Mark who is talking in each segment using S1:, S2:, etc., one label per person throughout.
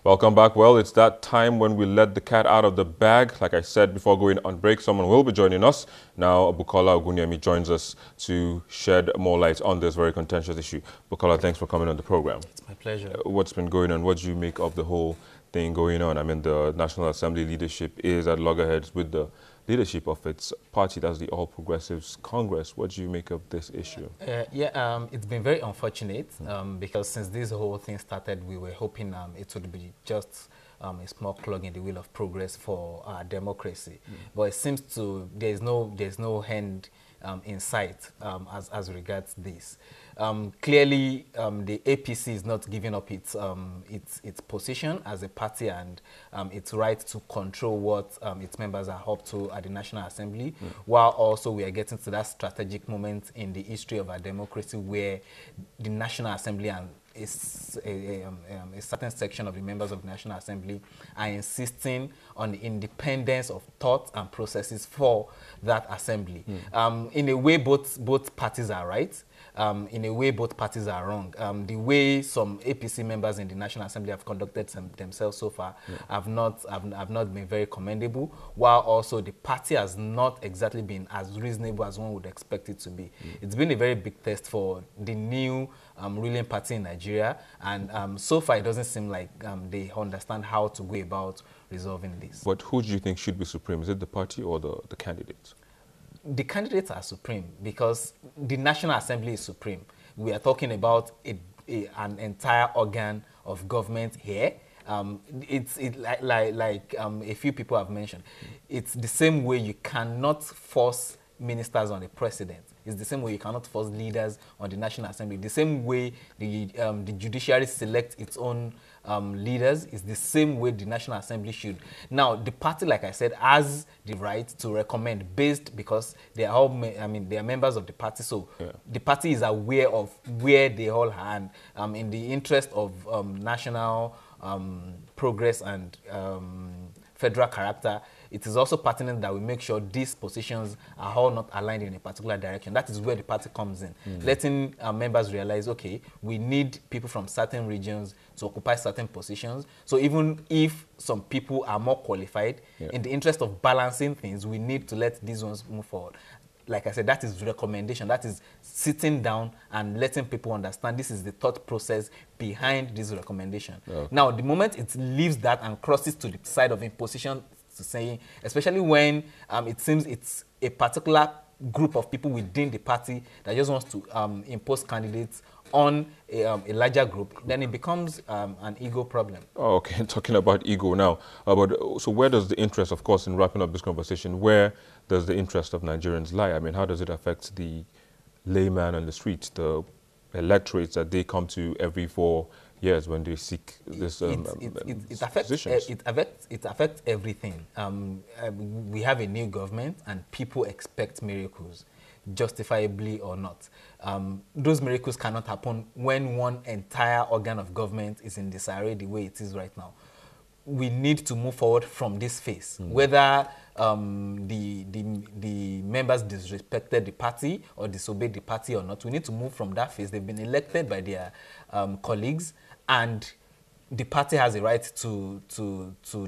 S1: Welcome back. Well, it's that time when we let the cat out of the bag. Like I said before going on break, someone will be joining us. Now, Bukola Ogunyemi joins us to shed more light on this very contentious issue. Bukola, thanks for coming on the program.
S2: It's my pleasure.
S1: What's been going on? What do you make of the whole thing going on? I mean, the National Assembly leadership is at loggerheads with the leadership of its party, that's the All Progressives Congress. What do you make of this issue?
S2: It's been very unfortunate because since this whole thing started, we were hoping it would be just a small clog in the wheel of progress for our democracy. But it seems there's no end in sight as regards this. Clearly, the APC is not giving up its position as a party and its right to control what its members are up to at the National Assembly, while also we are getting to that strategic moment in the history of our democracy where the National Assembly and a certain section of the members of the National Assembly are insisting on the independence of thought and processes for that assembly. In a way, both parties are right. In a way, both parties are wrong. The way some APC members in the National Assembly have conducted themselves so far have not been very commendable, while also the party has not exactly been as reasonable as one would expect it to be. It's been a very big test for the new ruling party in Nigeria, and so far it doesn't seem like they understand how to go about resolving this.
S1: But who do you think should be supreme? Is it the party or the candidates?
S2: The candidates are supreme because the National Assembly is supreme. We are talking about an entire organ of government here. It's like a few people have mentioned. It's the same way you cannot force ministers on the president. It's the same way you cannot force leaders on the National Assembly. The same way the judiciary selects its own leaders is the same way the National Assembly should. Now, the party, like I said, has the right to recommend because they are all, they are members of the party. So the party is aware of where they all are, and in the interest of national progress and federal character, it is also pertinent that we make sure these positions are all not aligned in a particular direction. That is where the party comes in, letting members realize, okay, we need people from certain regions to occupy certain positions. So even if some people are more qualified, in the interest of balancing things, we need to let these ones move forward. Like I said, that is recommendation. That is sitting down and letting people understand this is the thought process behind this recommendation. Now, the moment it leaves that and crosses to the side of imposition, to saying, especially when it seems it's a particular group of people within the party that just wants to impose candidates on a larger group, then it becomes an ego problem.
S1: Oh, okay, talking about ego now. So where does the interest, of course, in wrapping up this conversation, where does the interest of Nigerians lie? I mean, how does it affect the layman on the street, the electorates that they come to every 4 years when they seek this
S2: it affects everything. We have a new government and people expect miracles, justifiably or not. Those miracles cannot happen when one entire organ of government is in disarray the way it is right now. We need to move forward from this phase, whether the members disrespected the party or disobeyed the party or not. We need to move from that phase. They've been elected by their colleagues, and the party has a right to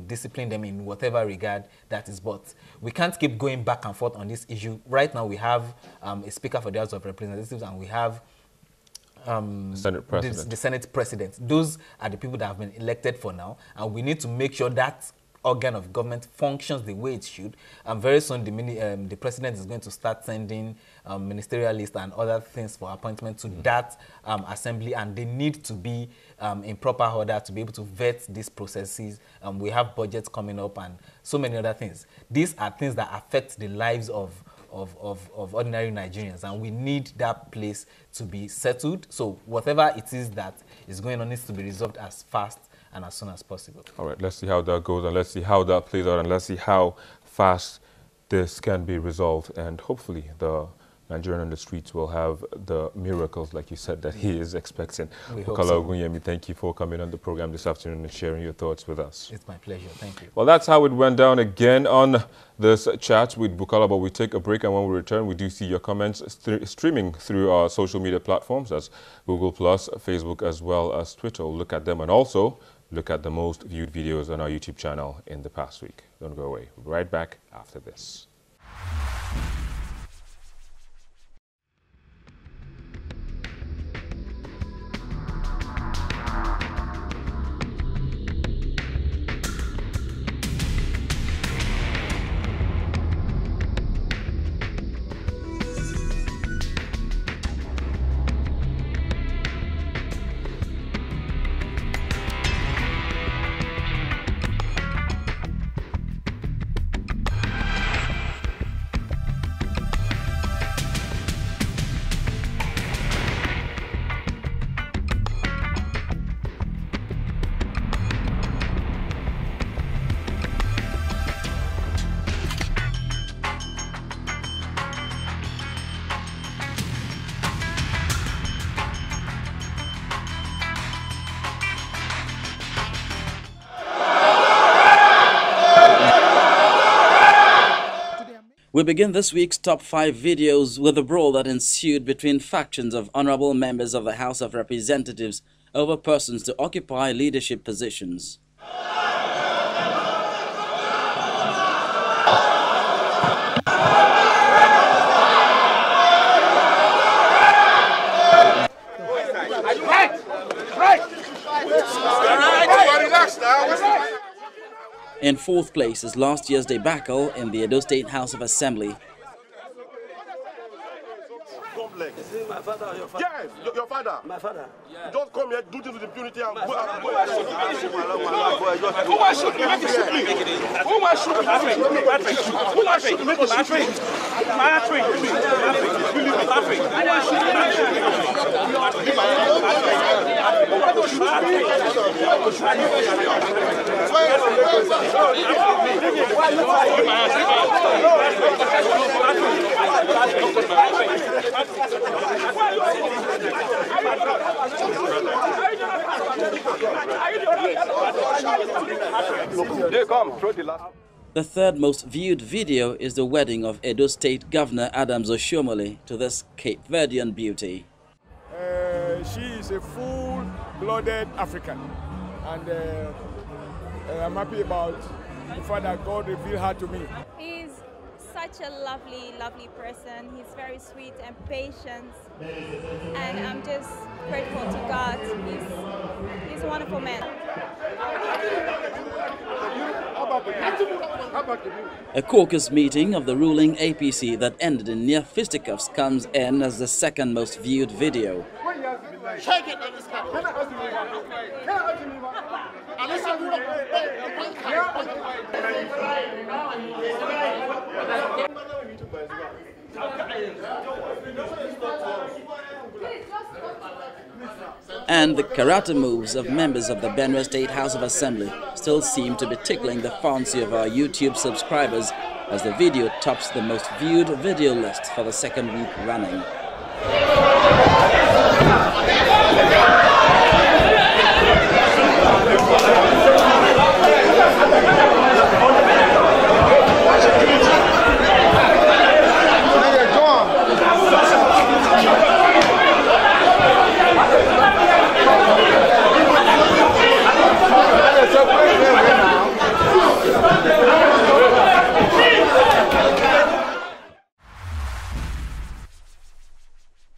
S2: discipline them in whatever regard that is. But we can't keep going back and forth on this issue. Right now, we have a Speaker for the House of Representatives, and we have the Senate President. Those are the people that have been elected for now, and we need to make sure that organ of government functions the way it should. And very soon, the president is going to start sending ministerial lists and other things for appointment to that assembly, and they need to be in proper order to be able to vet these processes. We have budgets coming up and so many other things. These are things that affect the lives of ordinary Nigerians, and we need that place to be settled. So whatever it is that is going on needs to be resolved as fast and as soon as possible.
S1: All right, let's see how that goes, and let's see how that plays out, and let's see how fast this can be resolved, and hopefully the Nigerian on the streets will have the miracles, like you said, that he is expecting. Bukola Ogunyemi, thank you for coming on the program this afternoon and sharing your thoughts with us.
S2: It's my pleasure. Thank you.
S1: Well, that's how it went down again on this chat with Bukola, but we take a break, and when we return, we do see your comments streaming through our social media platforms, as Google+, Facebook, as well as Twitter. We'll look at them, and also look at the most viewed videos on our YouTube channel in the past week. Don't go away. We'll be right back after this.
S3: We begin this week's top 5 videos with the brawl that ensued between factions of honorable members of the House of Representatives over persons to occupy leadership positions. In fourth place is last year's debacle in the Edo State House of Assembly.
S4: My father or your father?
S5: Yes, your father.
S4: My father.
S5: Yeah. Just come here, do things with impunity and go.
S4: Who wants shoot me? Make it shoot me. Who wants shoot me? Patrick. Who wants shoot me? Make it shoot me. Patrick.
S3: The third most viewed video is the wedding of Edo State Governor Adams Oshiomhole to this Cape Verdean beauty.
S6: She is a full-blooded African, and I'm happy about the fact that God revealed her to me.
S7: He's such a lovely, lovely person. He's very sweet and patient, and I'm just grateful to God. He's a wonderful man.
S3: A caucus meeting of the ruling APC that ended in near fisticuffs comes in as the second most viewed video. And the karate moves of members of the Benue State House of Assembly still seem to be tickling the fancy of our YouTube subscribers as the video tops the most viewed video list for the second week running.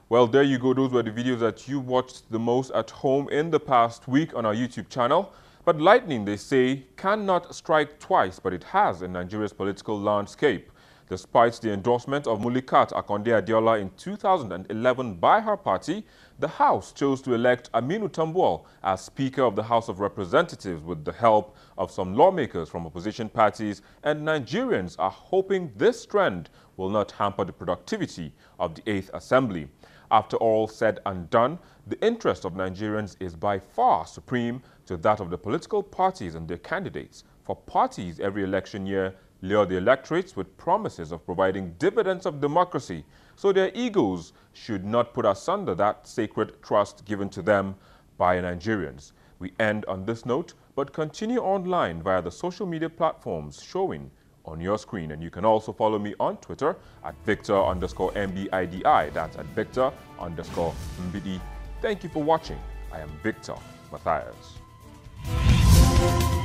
S1: Well, there you go. Those were the videos that you watched the most at home in the past week on our YouTube channel. But lightning, they say, cannot strike twice, but it has in Nigeria's political landscape. Despite the endorsement of Mulikat Akonde-Adeola in 2011 by her party, the House chose to elect Aminu Tambuwal as Speaker of the House of Representatives with the help of some lawmakers from opposition parties, and Nigerians are hoping this trend will not hamper the productivity of the 8th Assembly. After all said and done, the interest of Nigerians is by far supreme to that of the political parties and their candidates. For parties every election year lure the electorates with promises of providing dividends of democracy, so their egos should not put asunder that sacred trust given to them by Nigerians. We end on this note, but continue online via the social media platforms showing on your screen. And you can also follow me on Twitter at Victor_MBIDI. That's at Victor_MBD. Thank you for watching. I am Victor Matthias.
S8: Assembly.